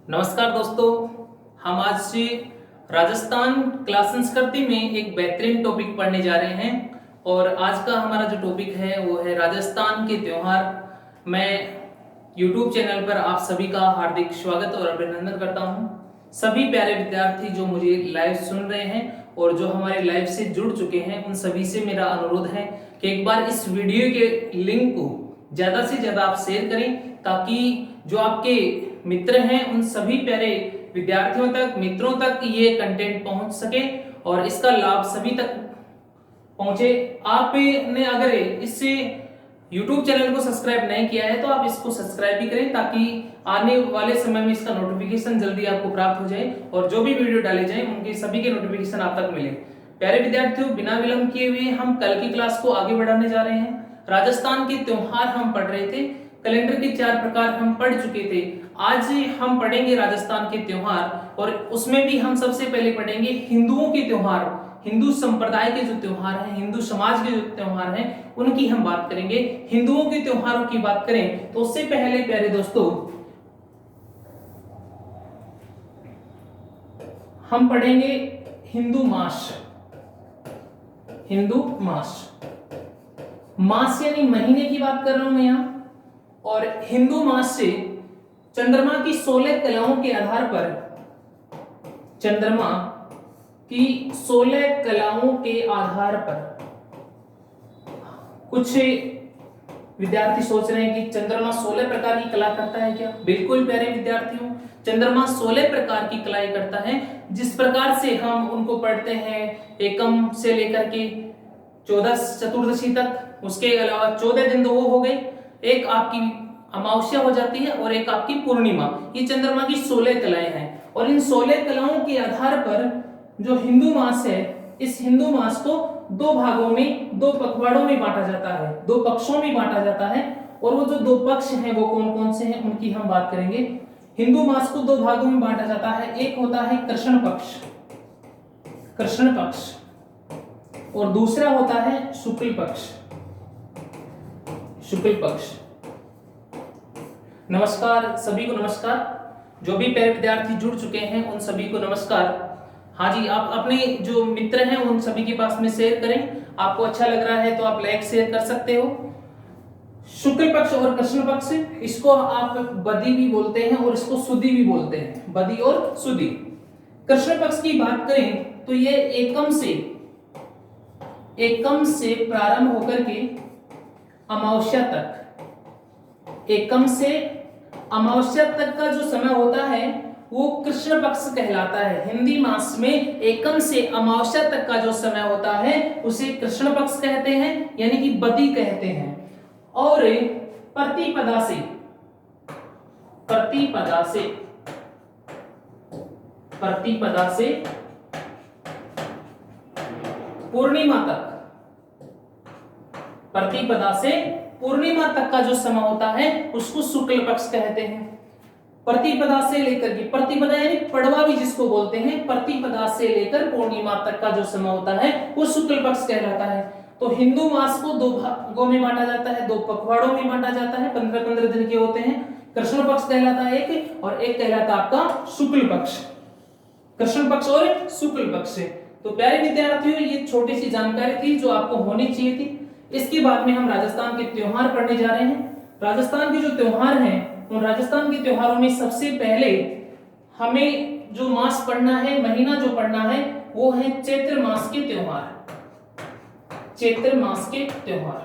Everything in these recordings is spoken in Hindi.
नमस्कार दोस्तों, हम आज से राजस्थान क्लास संस्कृति में एक बेहतरीन टॉपिक पढ़ने जा रहे हैं। और आज का हमारा जो टॉपिक है वो है राजस्थान के त्योहार। मैं YouTube चैनल पर आप सभी का हार्दिक स्वागत और अभिनंदन करता हूं। सभी प्यारे विद्यार्थी जो मुझे लाइव सुन रहे हैं और जो हमारे लाइव से जुड़ चुके हैं, उन सभी से मेरा अनुरोध है कि एक बार इस वीडियो के लिंक को ज्यादा से ज्यादा आप शेयर करें, ताकि जो आपके मित्र हैं उन सभी प्यारे विद्यार्थियों तक, मित्रों तक ये कंटेंट पहुंच सके और इसका लाभ सभी तक पहुंचे। आपने अगर इससे YouTube चैनल को सब्सक्राइब नहीं किया है तो आप इसको सब्सक्राइब भी करें, ताकि आने वाले समय में इसका नोटिफिकेशन जल्दी आपको प्राप्त हो जाए और जो भी वीडियो डाले जाए उनके सभी के नोटिफिकेशन आप तक मिले। प्यारे विद्यार्थियों, बिना विलंब किए हुए हम कल की क्लास को आगे बढ़ाने जा रहे हैं। राजस्थान के त्योहार हम पढ़ रहे थे, कैलेंडर के 4 प्रकार हम पढ़ चुके थे। आज हम पढ़ेंगे राजस्थान के त्योहार, और उसमें भी हम सबसे पहले पढ़ेंगे हिंदुओं के त्योहार। हिंदू संप्रदाय के जो त्योहार हैं, हिंदू समाज के जो त्योहार हैं, उनकी हम बात करेंगे। हिंदुओं के त्योहारों की बात करें तो उससे पहले प्यारे दोस्तों हम पढ़ेंगे हिंदू मास। हिंदू मास, मास यानी महीने की बात कर रहा हूं मैं यहां। और हिंदू मास से चंद्रमा की 16 कलाओं के आधार पर, चंद्रमा की 16 कलाओं के आधार पर, कुछ विद्यार्थी सोच रहे हैं कि चंद्रमा 16 प्रकार की कला करता है क्या? बिल्कुल प्यारे विद्यार्थियों, चंद्रमा 16 प्रकार की कलाएं करता है। जिस प्रकार से हम उनको पढ़ते हैं एकम से लेकर के 14 चतुर्दशी तक, उसके अलावा 14 दिन तो वो हो गए, एक आपकी अमावस्या हो जाती है और एक आपकी पूर्णिमा। ये चंद्रमा की 16 कलाएं हैं। और इन 16 कलाओं के आधार पर जो हिंदू मास है, इस हिंदू मास को 2 भागों में, 2 पखवाड़ों में बांटा जाता है, 2 पक्षों में बांटा जाता है। और वो जो 2 पक्ष हैं वो कौन कौन से हैं उनकी हम बात करेंगे। हिंदू मास को 2 भागों में बांटा जाता है। एक होता है कृष्ण पक्ष, कृष्ण पक्ष, और दूसरा होता है शुक्ल पक्ष, शुक्ल पक्ष। नमस्कार सभी को, नमस्कार। जो भी प्यारे विद्यार्थी जुड़ चुके हैं उन सभी को नमस्कार। हाँ जी, आप अपने जो मित्र हैं उन सभी के पास में शेयर करें। आपको अच्छा लग रहा है तो आप लाइक शेयर कर सकते हो। शुक्ल पक्ष और कृष्ण पक्ष, इसको आप बदी भी बोलते हैं और इसको सुदी भी बोलते हैं, बदी और सुदी। कृष्ण पक्ष की बात करें तो ये एकम से प्रारंभ होकर के अमावस्या तक, एकम से अमावस्या तक का जो समय होता है वो कृष्ण पक्ष कहलाता है। हिंदी मास में एकम से अमावस्या तक का जो समय होता है उसे कृष्ण पक्ष कहते हैं, यानी कि बदी कहते हैं। और प्रतिपदा से, प्रतिपदा से, प्रतिपदा से पूर्णिमा तक, प्रतिपदा से पूर्णिमा तक का जो समय होता है उसको शुक्ल पक्ष कहते हैं। प्रतिपदा से लेकर के, प्रतिपदा यानी पड़वा भी जिसको बोलते हैं, प्रतिपदा से लेकर पूर्णिमा तक का जो समय होता है वो शुक्ल पक्ष कहलाता है। तो हिंदू मास को 2 भागों में बांटा जाता है, 2 पखवाड़ों में बांटा जाता है। 15-15 दिन के होते हैं। कृष्ण पक्ष कहलाता है एक, और एक कहलाता आपका शुक्ल पक्ष। कृष्ण पक्ष और शुक्ल पक्ष। तो प्यारे विद्यार्थियों, ये छोटी सी जानकारी थी जो आपको होनी चाहिए थी। इसके बाद में हम राजस्थान के त्योहार पढ़ने जा रहे हैं। राजस्थान के जो त्योहार हैं, उन राजस्थान के त्योहारों में सबसे पहले हमें जो मास पढ़ना है, महीना जो पढ़ना है, वो है चैत्र मास के त्योहार। चैत्र मास के त्योहार।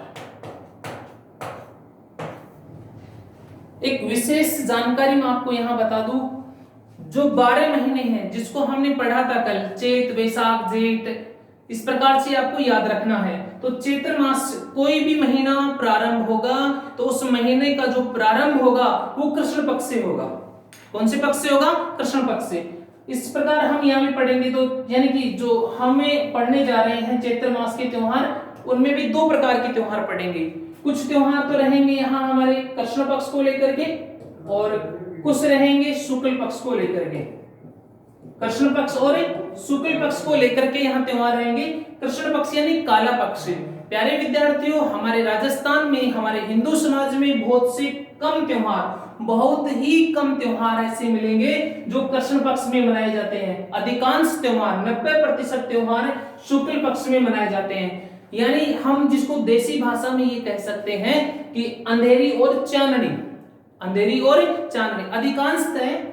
एक विशेष जानकारी मैं आपको यहां बता दूं, जो 12 महीने हैं जिसको हमने पढ़ा था कल, चैत, वैशाख, जेठ, इस प्रकार से आपको याद रखना है। तो चैत्र मास, कोई भी महीना प्रारंभ होगा तो उस महीने का जो प्रारंभ होगा वो कृष्ण पक्ष से होगा। कौन से पक्ष से होगा? कृष्ण पक्ष से। इस प्रकार हम यहाँ भी पढ़ेंगे तो, यानी कि जो हमें पढ़ने जा रहे हैं चैत्र मास के त्योहार, उनमें भी 2 प्रकार के त्योहार पढ़ेंगे। कुछ त्योहार तो रहेंगे यहाँ हमारे कृष्ण पक्ष को लेकर के, और कुछ रहेंगे शुक्ल पक्ष को लेकर के। कृष्ण पक्ष और शुक्ल पक्ष को लेकर के यहाँ त्योहार रहेंगे। कृष्ण पक्ष यानी काला पक्ष। प्यारे विद्यार्थियों, हमारे राजस्थान में, हमारे हिंदू समाज में बहुत से कम त्योहार बहुत ही कम त्योहार ऐसे मिलेंगे जो कृष्ण पक्ष में मनाए जाते हैं। अधिकांश त्योहार 90% त्योहार शुक्ल पक्ष में मनाए जाते हैं। यानी हम जिसको देसी भाषा में ये कह सकते हैं कि अंधेरी और चांदनी, अंधेरी और चांदनी। अधिकांश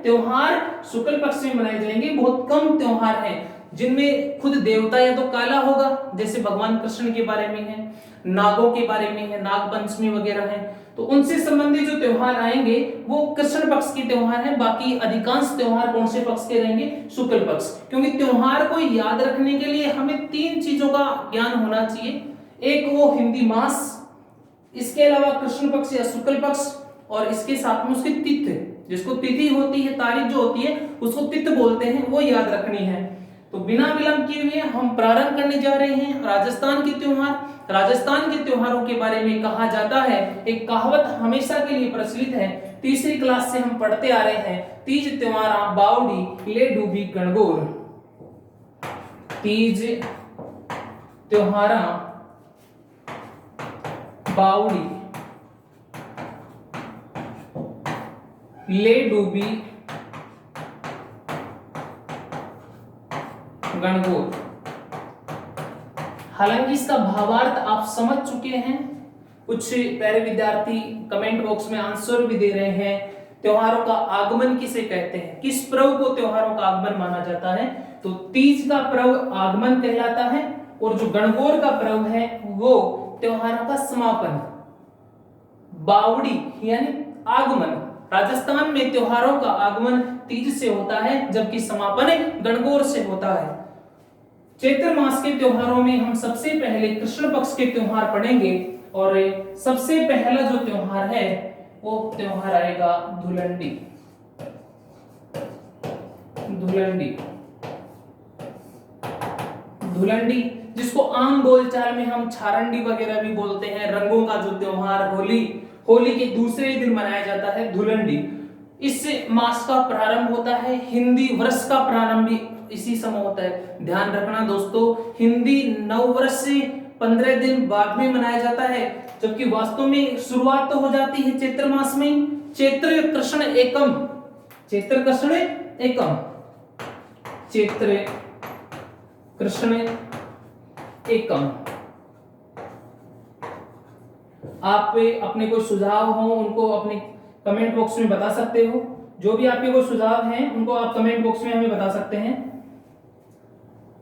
त्योहार शुक्ल पक्ष में मनाए जाएंगे। बहुत कम त्योहार हैं जिनमें खुद देवता या तो काला होगा, जैसे भगवान कृष्ण के बारे में है, नागों के बारे में है, नाग पंचमी वगैरह है, तो उनसे संबंधित जो त्योहार आएंगे वो कृष्ण पक्ष के त्योहार हैं। बाकी अधिकांश त्योहार कौन से पक्ष के रहेंगे? शुक्ल पक्ष। क्योंकि त्योहार को याद रखने के लिए हमें 3 चीजों का ज्ञान होना चाहिए। एक वो हिंदी मास, इसके अलावा कृष्ण पक्ष या शुक्ल पक्ष, और इसके साथ में उसकी तिथि, जिसको तिथि होती है, तारीख जो होती है उसको तिथि बोलते हैं, वो याद रखनी है। तो बिना विलंब किए हुए हम प्रारंभ करने जा रहे हैं राजस्थान के त्योहार। राजस्थान के त्योहारों के बारे में कहा जाता है, एक कहावत हमेशा के लिए प्रचलित है, तीसरी क्लास से हम पढ़ते आ रहे हैं, तीज त्योहारा बावड़ी ले डूबी गणगौर। तीज त्योहारा बावड़ी ले डूबी गणगौर। हालांकि इसका भावार्थ आप समझ चुके हैं। कुछ प्यारे विद्यार्थी कमेंट बॉक्स में आंसर भी दे रहे हैं। त्योहारों का आगमन किसे कहते हैं? किस पर्व को त्योहारों का आगमन माना जाता है? तो तीज का पर्व आगमन कहलाता है, और जो गणगौर का पर्व है वो त्योहारों का समापन। बावड़ी यानी आगमन। राजस्थान में त्योहारों का आगमन तीज से होता है, जबकि समापन गणगौर से होता है। चैत्र मास के त्योहारों में हम सबसे पहले कृष्ण पक्ष के त्योहार पढ़ेंगे, और सबसे पहला जो त्योहार है वो त्योहार आएगा धुलंडी। धुलंडी, धुलंडी जिसको आम बोलचाल में हम छारंडी वगैरह भी बोलते हैं। रंगों का जो त्योहार होली, होली के दूसरे दिन मनाया जाता है धुलंडी। इस मास का प्रारंभ होता है, हिंदी वर्ष का प्रारंभ भी इसी समय होता है। ध्यान रखना दोस्तों, हिंदी नव वर्ष से 15 दिन बाद में मनाया जाता है, जबकि वास्तव में शुरुआत तो हो जाती है चैत्र मास में। चैत्र कृष्ण एकम, चैत्र कृष्ण एकम, चैत्र कृष्ण एकम। आप अपने कोई सुझाव हो उनको अपने कमेंट बॉक्स में बता सकते हो। जो भी आपके कोई सुझाव हैं उनको आप कमेंट बॉक्स में हमें बता सकते हैं।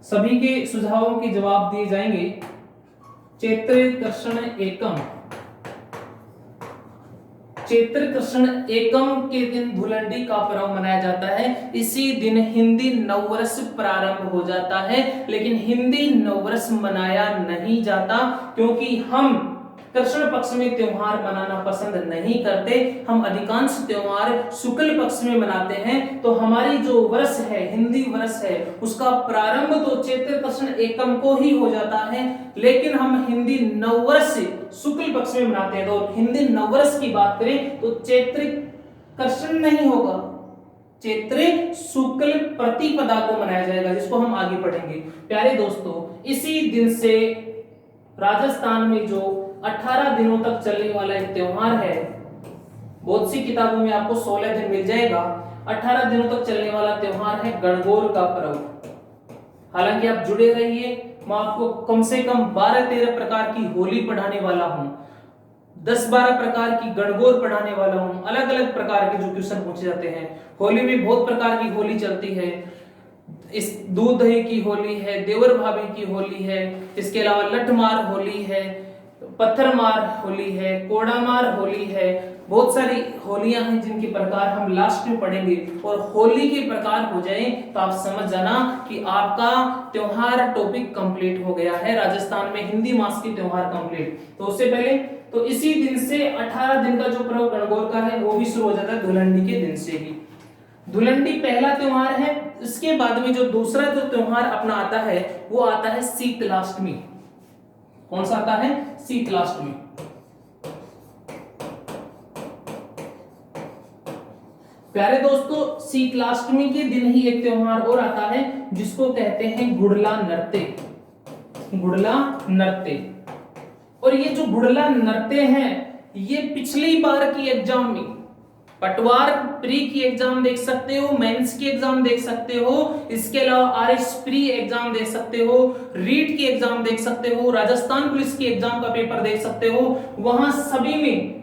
सभी के सुझावों के जवाब दिए जाएंगे। चैत्र कृष्ण एकम, चैत्र कृष्ण एकम के दिन धुलंडी का पर्व मनाया जाता है। इसी दिन हिंदी नववर्ष प्रारंभ हो जाता है, लेकिन हिंदी नववर्ष मनाया नहीं जाता, क्योंकि हम कृष्ण पक्ष में त्योहार मनाना पसंद नहीं करते। हम अधिकांश त्योहार शुक्ल पक्ष में मनाते हैं। तो हमारी जो वर्ष है, हिंदी वर्ष है, उसका प्रारंभ तो चैत्र कृष्ण एकम को ही हो जाता है, लेकिन हम हिंदी नववर्ष शुक्ल पक्ष में मनाते हैं। तो हिंदी नववर्ष की बात करें तो चैत्र कृष्ण नहीं होगा, चैत्र शुक्ल प्रतिपदा को मनाया जाएगा, जिसको हम आगे पढ़ेंगे। प्यारे दोस्तों, इसी दिन से राजस्थान में जो 18 दिनों तक चलने वाला एक त्योहार है, बहुत सी किताबों में आपको 16 दिन मिल जाएगा। 18 दिनों तक चलने वाला त्योहार है गणगौर का पर्व। हालांकि आप जुड़े रहिए, मैं आपको कम से कम 12-13 प्रकार की होली पढ़ाने वाला हूं, 10-12 प्रकार की गणगौर पढ़ाने वाला हूं। अलग अलग प्रकार के जो क्वेश्चन पूछे जाते हैं। होली में बहुत प्रकार की होली चलती है। इस दूध दही की होली है, देवर भाभी की होली है, इसके अलावा लठमार होली है, पत्थरमार होली है, कोड़ामार होली है। बहुत सारी होलियां हैं जिनके प्रकार हम लास्ट में पढ़ेंगे। और होली के प्रकार हो जाए तो आप समझ जाना कि आपका त्योहार टॉपिक कंप्लीट हो गया है। राजस्थान में हिंदी मास के त्योहार कंप्लीट। तो उससे पहले तो इसी दिन से 18 दिन का जो पर्व गणगौर का है वो भी शुरू हो जाता है धुलंडी के दिन से ही। धुलंडी पहला त्योहार है। इसके बाद में जो दूसरा जो त्योहार अपना आता है वो आता है शीतलाष्टमी। कौन सा आता है? शीतलाष्टमी। प्यारे दोस्तों, शीतलाष्टमी के दिन ही एक त्योहार और आता है जिसको कहते हैं गुड़ला नृत्य। गुड़ला नृत्य। और ये जो गुड़ला नृत्य है ये पिछली बार की एग्जाम में पटवार प्री की एग्जाम देख सकते हो, मेंस की एग्जाम देख सकते हो, इसके अलावा आरएस प्री एग्जाम देख सकते हो, रीट की एग्जाम देख सकते हो, राजस्थान पुलिस की एग्जाम का पेपर देख सकते हो। वहां सभी में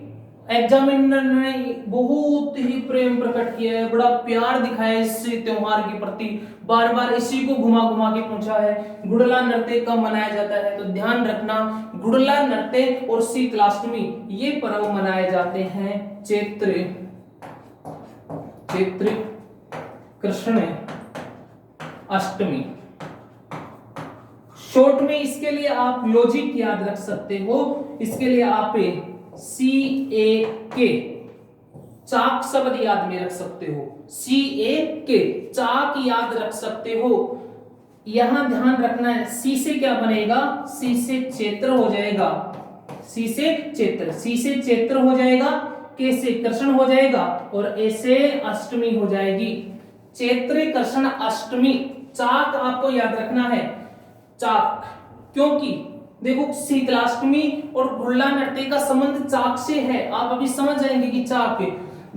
एग्जामिनर ने बहुत ही प्रेम प्रकट किया है, बड़ा प्यार दिखाया इस त्योहार के प्रति, बार बार इसी को घुमा घुमा के पूछा है गुड़ला नृत्य कब मनाया जाता है। तो ध्यान रखना, गुड़ला नृत्य और शीतलाष्टमी ये पर्व मनाए जाते हैं चैत्र कृष्ण अष्टमी। शॉर्ट में इसके लिए आप लॉजिक याद रख सकते हो, इसके लिए आप CAK चाक शब्द याद में रख सकते हो, CAK चाक याद रख सकते हो। यहां ध्यान रखना है सी से क्या बनेगा, सी से चैत्र हो जाएगा, सी से चैत्र हो जाएगा, के से कृष्ण हो जाएगा और ए से अष्टमी हो जाएगी। चैत्र कृष्ण अष्टमी चाक आपको याद रखना है, चाक, क्योंकि देखो शीतलाष्टमी और गुड़ला नृत्य का संबंध चाक से है। आप अभी समझ जाएंगे कि चाक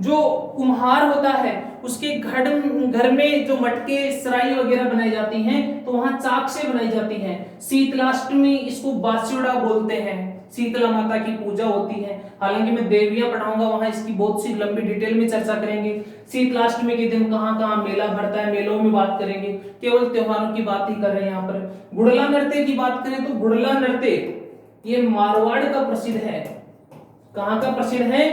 जो कुम्हार होता है उसके घर में जो मटके सराई वगैरह बनाई जाती हैं तो वहां चाक से बनाई जाती हैं। शीतलाष्टमी इसको बास्योड़ा बोलते हैं, शीतला माता की पूजा होती है। हालांकि मैं देवियां पढ़ाऊंगा वहां इसकी बहुत सी लंबी डिटेल में चर्चा करेंगे। शीतलाष्टमी के दिन कहां कहां मेला भरता है, मेलों में बात करेंगे, केवल त्योहारों की बात ही कर रहे हैं यहाँ पर। गुड़ला नृत्य की बात करें तो गुड़ला नृत्य ये मारवाड़ का प्रसिद्ध है। कहां का प्रसिद्ध है?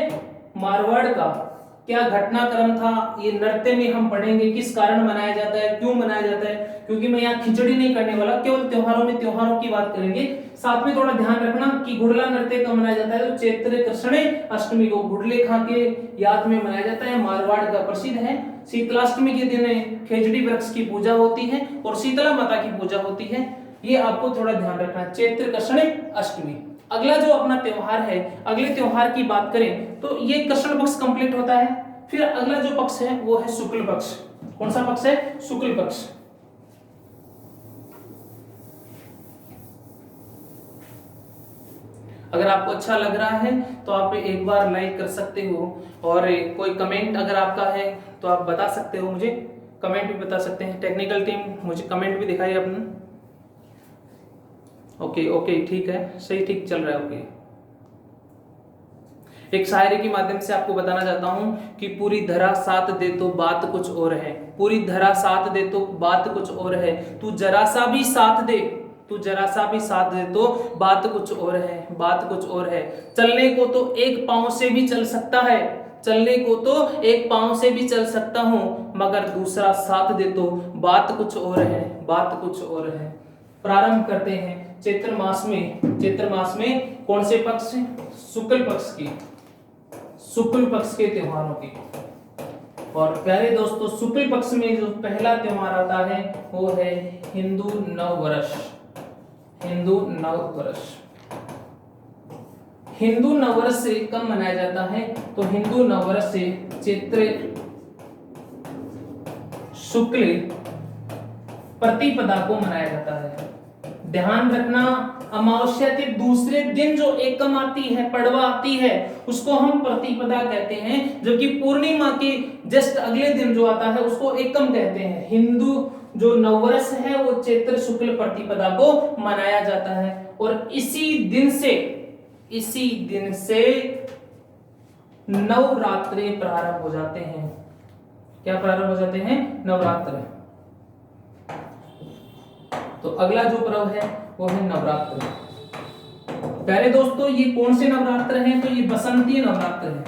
मारवाड़ का। क्या घटनाक्रम था ये नृत्य में हम पढ़ेंगे, किस कारण मनाया जाता है, क्यों मनाया जाता है, क्योंकि मैं यहाँ खिचड़ी नहीं करने वाला, केवल त्योहारों में त्योहारों की बात करेंगे। साथ में थोड़ा ध्यान रखना कि गुड़ला नृत्य कब मनाया जाता है, तो चैत्र कृष्ण अष्टमी को गुड़ले खां के याद में मनाया जाता है, मारवाड़ का प्रसिद्ध है। शीतलाष्टमी के दिन खेजड़ी वृक्ष की पूजा होती है और शीतला माता की पूजा होती है, ये आपको थोड़ा ध्यान रखना, चैत्र कृष्ण अष्टमी। अगला जो अपना त्योहार है, अगले त्योहार की बात करें तो ये कृष्ण पक्ष कंप्लीट होता है। फिर अगला जो पक्ष है वो है शुक्ल पक्ष। कौन सा पक्ष है? शुक्ल पक्ष। अगर आपको अच्छा लग रहा है तो आप एक बार लाइक कर सकते हो और कोई कमेंट अगर आपका है तो आप बता सकते हो, मुझे कमेंट भी बता सकते हैं। टेक्निकल टीम मुझे कमेंट भी दिखाई अपना। ओके ठीक है, सही ठीक चल रहा है। ओके, एक शायरी के माध्यम से आपको बताना चाहता हूं कि पूरी धरा साथ दे तो बात कुछ और है, पूरी धरा साथ दे तो बात कुछ और है, तू जरा सा भी साथ दे, तू जरा सा भी साथ दे तो बात कुछ और है, बात कुछ और है। चलने को तो एक पांव से भी चल सकता है, चलने को तो एक पांव से भी चल सकता हूं, मगर दूसरा साथ दे तो बात कुछ और है, बात कुछ और है। प्रारंभ करते हैं चैत्र मास में कौन से पक्ष? शुक्ल पक्ष की, शुक्ल पक्ष के त्योहारों की। और प्यारे दोस्तों, शुक्ल पक्ष में जो पहला त्योहार आता है वो है हिंदू नववर्ष। हिंदू नववर्ष, हिंदू नववर्ष से कब मनाया जाता है? तो हिंदू नववर्ष से चैत्र शुक्ल प्रतिपदा को मनाया जाता है। ध्यान रखना, अमावस्या के दूसरे दिन जो एकम आती है, पड़वा आती है, उसको हम प्रतिपदा कहते हैं, जबकि पूर्णिमा के जस्ट अगले दिन जो आता है उसको एकम कहते हैं। हिंदू जो नववर्ष है वो चैत्र शुक्ल प्रतिपदा को मनाया जाता है और इसी दिन से नवरात्रे प्रारंभ हो जाते हैं। क्या प्रारंभ हो जाते हैं? नवरात्र। तो अगला जो पर्व है वो है नवरात्र। प्यारे दोस्तों, ये कौन से नवरात्र हैं? तो ये बसंतीय नवरात्र हैं।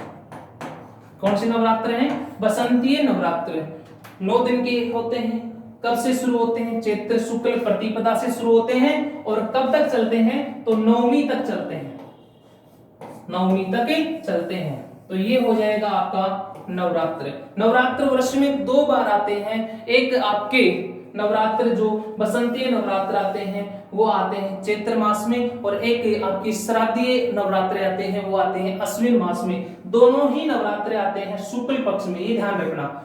कौन से नवरात्र हैं? बसंतीय नवरात्र। 9 दिन के होते हैं। कब से शुरू होते हैं? चैत्र शुक्ल प्रतिपदा से शुरू होते हैं और कब तक चलते हैं? तो नवमी तक चलते हैं, नवमी तक चलते हैं। तो ये हो जाएगा आपका नवरात्र। नवरात्र वर्ष में 2 बार आते हैं। एक आपके नवरात्र जो बसंतीय नवरात्र आते हैं वो आते हैं चैत्र मास में, और एक आपकी श्राद्धीय नवरात्र आते हैं वो आते हैं अश्विन मास में। दोनों ही नवरात्र आते हैं शुक्ल पक्ष में, ये ध्यान रखना।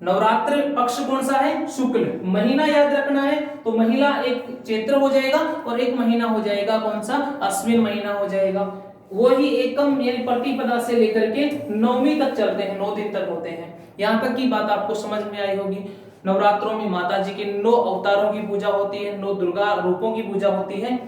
नवरात्र पक्ष कौन सा है? शुक्ल। महीना याद रखना है तो महीना एक चैत्र हो जाएगा और एक महीना हो जाएगा कौन सा? अश्विन महीना हो जाएगा। वही एकम यानी प्रतिपदा से लेकर के नवमी तक चलते हैं, 9 दिन तक होते हैं। यहाँ तक की बात आपको समझ में आई होगी। नवरात्रों में माता जी के 9 अवतारों की पूजा होती है, 9 दुर्गा रूपों की पूजा होती है।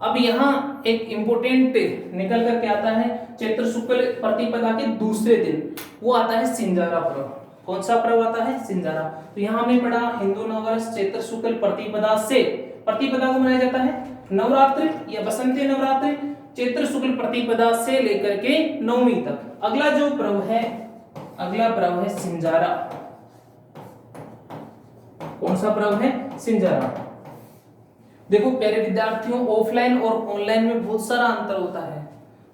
अब यहाँ एक इंपोर्टेंट निकल करके आता है, चैत्र शुक्ल प्रतिपदा के दूसरे दिन वो आता है सिंजारा पर्व। कौन सा पर्व आता है? सिंजारा। तो यहाँ हमने पढ़ा हिंदू नववर्ष चैत्र शुक्ल प्रतिपदा से, प्रतिपदा को मनाया जाता है नवरात्रि या बसंती नवरात्रि, चैत्र शुक्ल प्रतिपदा से लेकर के नवमी तक। अगला जो पर्व है, अगला पर्व है सिंजारा। कौन सा पर्व है? सिंजारा। देखो प्यारे विद्यार्थियों, ऑफलाइन और ऑनलाइन में बहुत सारा अंतर होता है,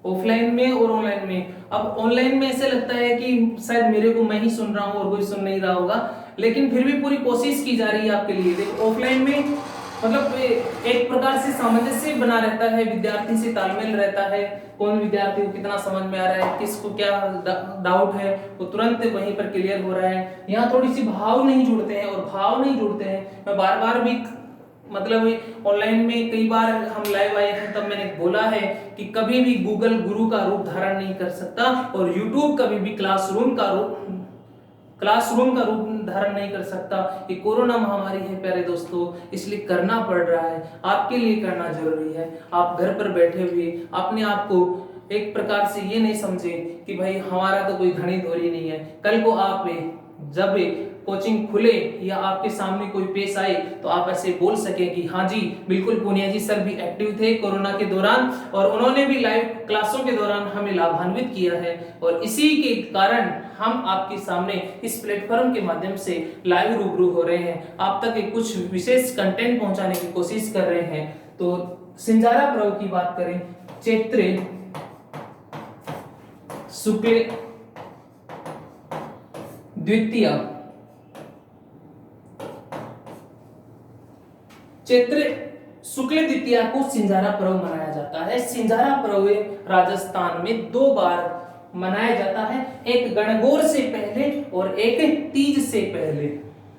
ऑफलाइन में और ऑनलाइन में। अब ऑनलाइन में ऐसे लगता है कि शायद मेरे को मैं ही सुन रहा हूँ और कोई सुन नहीं रहा होगा, लेकिन फिर भी पूरी कोशिश की जा रही है आपके लिए। देखो ऑफलाइन में मतलब एक प्रकार से सामंजस्य बना रहता है, विद्यार्थी से तालमेल रहता है, कौन विद्यार्थी को कितना समझ में आ रहा है, किसको क्या डाउट है वो तुरंत वहीं पर क्लियर हो रहा है। यहाँ थोड़ी सी भाव नहीं जुड़ते हैं, और भाव नहीं जुड़ते हैं। मैं बार बार भी मतलब ऑनलाइन में कई बार हम लाइव आए हैं तब मैंने बोला है कि कभी भी गूगल गुरु का रूप धारण नहीं कर सकता, और यूट्यूब कभी भी क्लासरूम का रूप धारण नहीं कर सकता। ये कोरोना महामारी है प्यारे दोस्तों, इसलिए करना पड़ रहा है, आपके लिए करना जरूरी है। आप घर पर बैठे हुए अपने आप को एक प्रकार से ये नहीं समझे कि भाई हमारा तो कोई धनी धोरी नहीं है। कल को आप जब कोचिंग खुले या आपके सामने कोई पेश आए तो आप ऐसे बोल सके कि हाँ जी बिल्कुल, पूनिया जी सर भी एक्टिव थे कोरोना के दौरान, और उन्होंने भी लाइव क्लासों के दौरान हमें लाभान्वित किया है, और इसी के कारण हम आपके सामने इस प्लेटफॉर्म के माध्यम से लाइव रूबरू हो रहे हैं, आप तक एक कुछ विशेष कंटेंट पहुंचाने की कोशिश कर रहे हैं। तो सिंजारा पर्व की बात करें, चैत्र शुक्ल द्वितीय, चैत्र शुक्ल द्वितीया को सिंजारा पर्व मनाया जाता है। सिंजारा पर्व राजस्थान में 2 बार मनाया जाता है, एक गणगौर से पहले और एक तीज से पहले।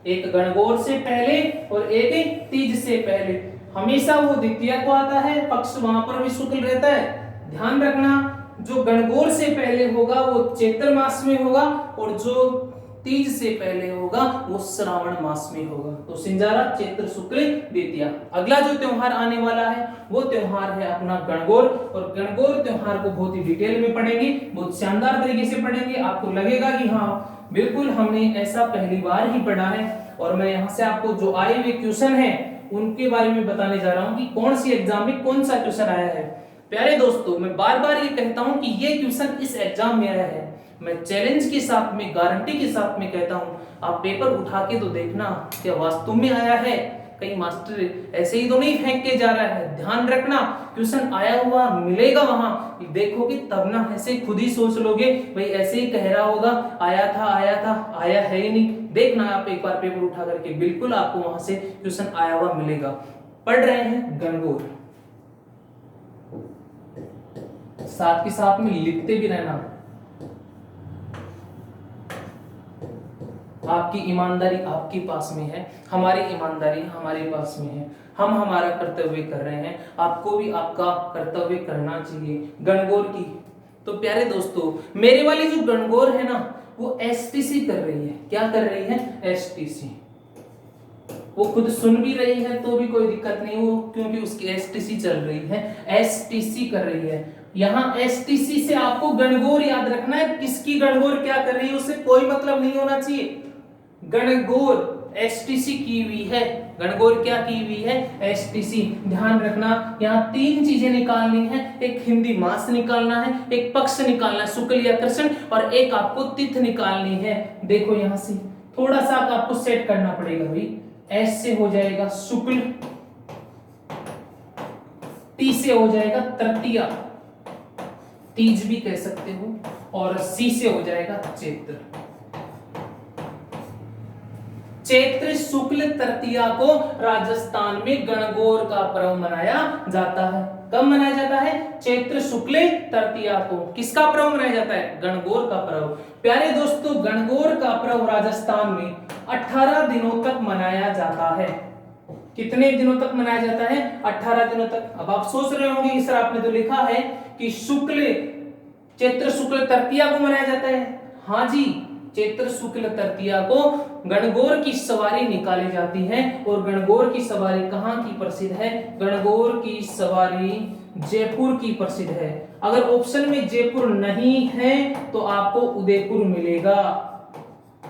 एक गणगौर से पहले और एक तीज से पहले। हमेशा वो द्वितीया को आता है, पक्ष वहां पर भी शुक्ल रहता है। ध्यान रखना, जो गणगौर से पहले होगा वो चैत्र मास में होगा, और जो तीज से पहले होगा वो श्रावण मास में होगा। तो सिंजारा चैत्र शुक्ल द्वितीया। अगला जो त्योहार आने वाला है वो त्योहार है अपना गणगौर, और गणगौर त्योहार को बहुत ही डिटेल में पढ़ेंगे, बहुत शानदार तरीके से पढ़ेंगे। आपको लगेगा कि हाँ बिल्कुल हमने ऐसा पहली बार ही पढ़ा है। और मैं यहाँ से आपको जो आए हुए क्वेश्चन है उनके बारे में बताने जा रहा हूँ कि कौन सी एग्जाम में कौन सा क्वेश्चन आया है। प्यारे दोस्तों, मैं बार बार ये कहता हूँ कि ये क्वेश्चन इस एग्जाम में आया है। मैं चैलेंज के साथ में, गारंटी के साथ में कहता हूं, आप पेपर उठा के तो देखना क्या वास्तव में आया है। कहीं मास्टर ऐसे ही तो नहीं फेंक के जा रहा है। ध्यान रखना, क्वेश्चन आया हुआ मिलेगा वहां, देखोगे तब ना ऐसे खुद ही सोच लोगे भाई ऐसे ही कह रहा होगा, आया था आया है ही नहीं। देखना आप एक बार पेपर उठा करके, बिल्कुल आपको वहां से क्वेश्चन आया हुआ मिलेगा। पढ़ रहे हैं गणगौर, साथ के साथ में लिखते भी रहना। आपकी ईमानदारी आपके पास में है, हमारी ईमानदारी हमारे पास में है। हम हमारा कर्तव्य कर रहे हैं, आपको भी आपका कर्तव्य करना चाहिए। गणगौर की तो प्यारे दोस्तों, मेरे वाली जो गणगौर है ना वो एसटीसी कर रही है। क्या कर रही है? एसटीसी। वो खुद सुन भी रही है तो भी कोई दिक्कत नहीं, वो क्योंकि उसकी एसटीसी चल रही है, एसटीसी कर रही है। यहाँ एसटीसी से आपको गणगौर याद रखना है। किसकी गणगौर क्या कर रही है उससे कोई मतलब नहीं होना चाहिए। गणगौर एसटीसी की हुई है। गणगौर क्या की हुई है? एसटीसी। ध्यान रखना, यहाँ 3 चीजें निकालनी है। एक हिंदी मास निकालना है, एक पक्ष निकालना है शुक्ल या कृष्ण, और एक आपको तिथि निकालनी है। देखो यहाँ से थोड़ा सा आपको सेट करना पड़ेगा भाई। एस से हो जाएगा शुक्ल, टी से हो जाएगा तृतीया, तीज भी कह सकते हो, और सी से हो जाएगा चैत्र। चैत्र शुक्ल तृतीया को राजस्थान में गणगौर का पर्व मनाया जाता है। कब मनाया जाता है? चैत्र शुक्ल तृतीया को। किसका पर्व मनाया जाता है? गणगौर का पर्व। प्यारे दोस्तों, गणगौर का पर्व राजस्थान में 18 दिनों तक मनाया जाता है। कितने दिनों तक मनाया जाता है? 18 दिनों तक। अब आप सोच रहे होंगे सर आपने तो लिखा है कि चैत्र शुक्ल तृतीया को मनाया जाता है। हाँ जी, चैत्र शुक्ल तृतीया को गणगौर की सवारी निकाली जाती है। और गणगौर की सवारी कहाँ की प्रसिद्ध है? गणगौर की सवारी जयपुर की प्रसिद्ध है। अगर ऑप्शन में जयपुर नहीं है तो आपको उदयपुर मिलेगा,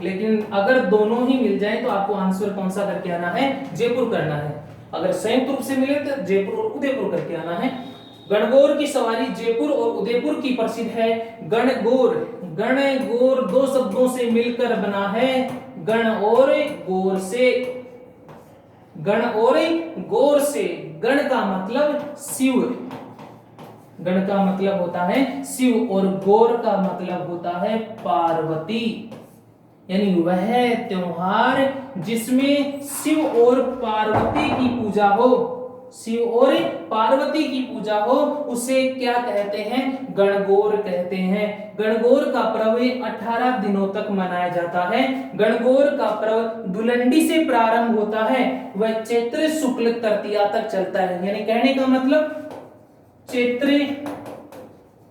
लेकिन अगर दोनों ही मिल जाए तो आपको आंसर कौन सा करके आना है? जयपुर करना है। अगर संयुक्त रूप से मिले तो जयपुर और उदयपुर करके आना है। गणगौर की सवारी जयपुर और उदयपुर की प्रसिद्ध है। गणगौर दो शब्दों से मिलकर बना है, गण और गौर से। गण और गौर से। गण का मतलब शिव, गण का मतलब होता है शिव, और गौर का मतलब होता है पार्वती। यानी वह त्योहार जिसमें शिव और पार्वती की पूजा हो, शिव और पार्वती की पूजा हो, उसे क्या कहते हैं? गणगौर कहते हैं। गणगौर का पर्व 18 दिनों तक मनाया जाता है। गणगौर का पर्व धुलंडी से प्रारंभ होता है, वह चैत्र शुक्ल तृतीया तक चलता है। यानी कहने का मतलब चैत्र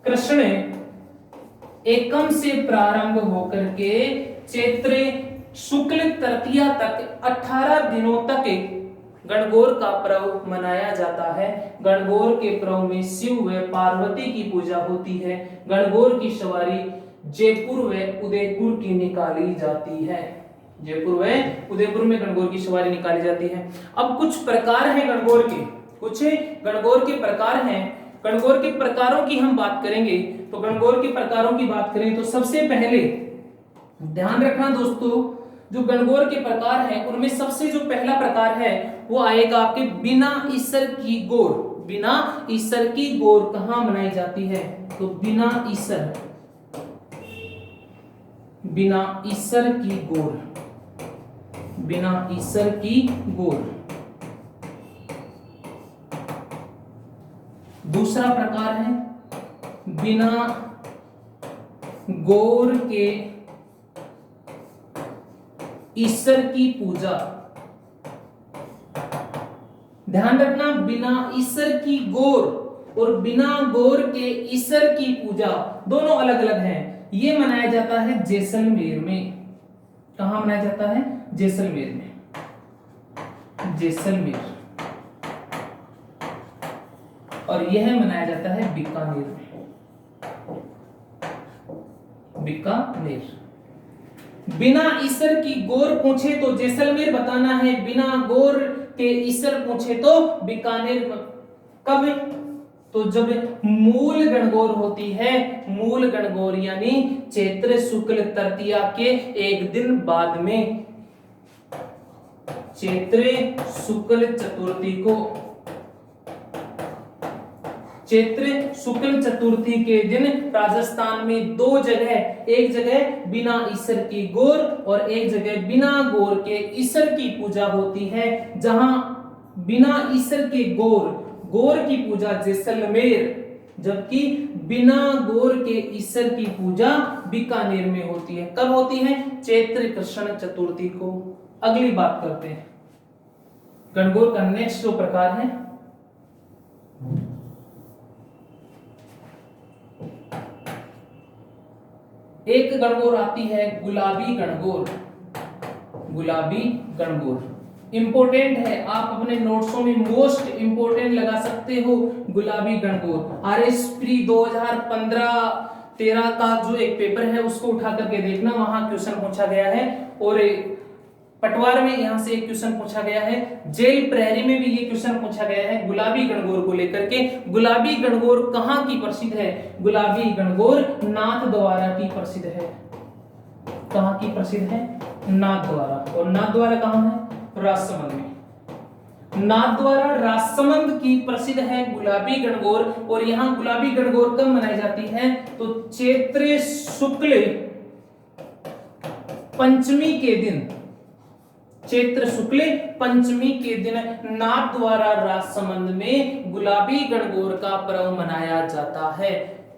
कृष्ण एकम से प्रारंभ होकर के चैत्र शुक्ल तृतीया तक 18 दिनों तक गणगौर का पर्व मनाया जाता है। गणगौर के पर्व में शिव व पार्वती की पूजा होती है। गणगौर की सवारी जयपुर व उदयपुर की निकाली जाती है। जयपुर व उदयपुर में गणगौर की सवारी निकाली जाती है। अब कुछ प्रकार हैं गणगौर के, कुछ गणगौर के प्रकार हैं। गणगौर के प्रकारों की हम बात करेंगे तो गणगौर के प्रकारों की बात करें तो सबसे पहले ध्यान रखना दोस्तों, जो गणगौर के प्रकार हैं उनमें सबसे जो पहला प्रकार है वो आएगा आपके बिना ईसर की गौर। बिना ईसर की गौर कहां मनाई जाती है? तो बिना ईसर की गौर, बिना ईसर की गौर। दूसरा प्रकार है बिना गौर के ईश्वर की पूजा। ध्यान रखना, बिना ईश्वर की गौर और बिना गौर के ईश्वर की पूजा दोनों अलग अलग हैं। ये मनाया जाता है जैसलमेर में। कहां मनाया जाता है? जैसलमेर में, जैसलमेर। और यह मनाया जाता है बीकानेर में, बीकानेर। बिना ईसर की गौर पूछे तो जैसलमेर बताना है, बिना गौर के ईसर पूछे तो बीकानेर। कब? तो जब मूल गणगौर होती है, मूल गणगौर यानी चैत्र शुक्ल तृतीया के एक दिन बाद में, चैत्र शुक्ल चतुर्थी को, चैत्र शुक्ल चतुर्थी के दिन राजस्थान में दो जगह, एक जगह बिना ईसर की गौर और एक जगह बिना गौर के ईसर की पूजा होती है। जहां बिना ईसर के गौर की पूजा जैसलमेर, जबकि बिना गौर के ईसर की पूजा बीकानेर में होती है। कब होती है? चैत्र कृष्ण चतुर्थी को। अगली बात करते हैं गणगौर का नेक्स्ट जो प्रकार है, एक गणगौर आती है गुलाबी गणगौर। गुलाबी गणगौर इंपोर्टेंट है, आप अपने नोट्सों में मोस्ट इंपोर्टेंट लगा सकते हो। गुलाबी गणगौर आरएस प्री 2015-13 का जो एक पेपर है उसको उठा करके देखना, वहां क्वेश्चन पूछा गया है। और पटवार में यहां से एक क्वेश्चन पूछा गया है, जेल प्रहरी में भी ये क्वेश्चन पूछा गया है गुलाबी गणगौर को लेकर के। गुलाबी गणगौर कहां की प्रसिद्ध है? गुलाबी गणगौर नाथद्वारा की प्रसिद्ध है। कहां की प्रसिद्ध है? नाथद्वारा। और नाथद्वारा कहां है? राजसमंद में। नाथद्वारा राजसमंद की प्रसिद्ध है गुलाबी गणगौर। और यहां गुलाबी गणगौर कब मनाई जाती है? तो चैत्र शुक्ल पंचमी के दिन, चैत्र शुक्ल पंचमी के दिन नाथद्वारा राजसमंद में गुलाबी गणगौर का पर्व मनाया जाता है।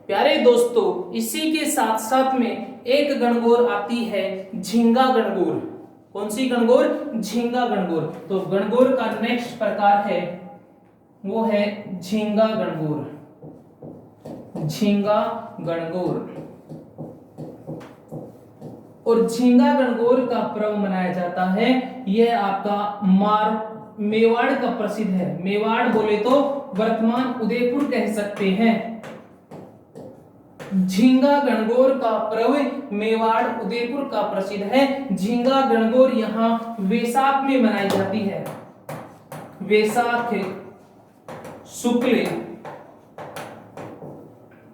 प्यारे दोस्तों, इसी के साथ साथ में एक गणगौर आती है झींगा गणगौर। कौन सी गणगौर? झींगा गणगौर। तो गणगौर का नेक्स्ट प्रकार है वो है झींगा गणगौर। झींगा गणगौर। और झींगा गणगौर का पर्व मनाया जाता है, यह आपका मेवाड़ का प्रसिद्ध है। मेवाड़ बोले तो वर्तमान उदयपुर कह सकते हैं। झींगा गणगौर का पर्व मेवाड़ उदयपुर का प्रसिद्ध है। झींगा गणगौर यहाँ वैशाख में मनाई जाती है, वैशाख शुक्ल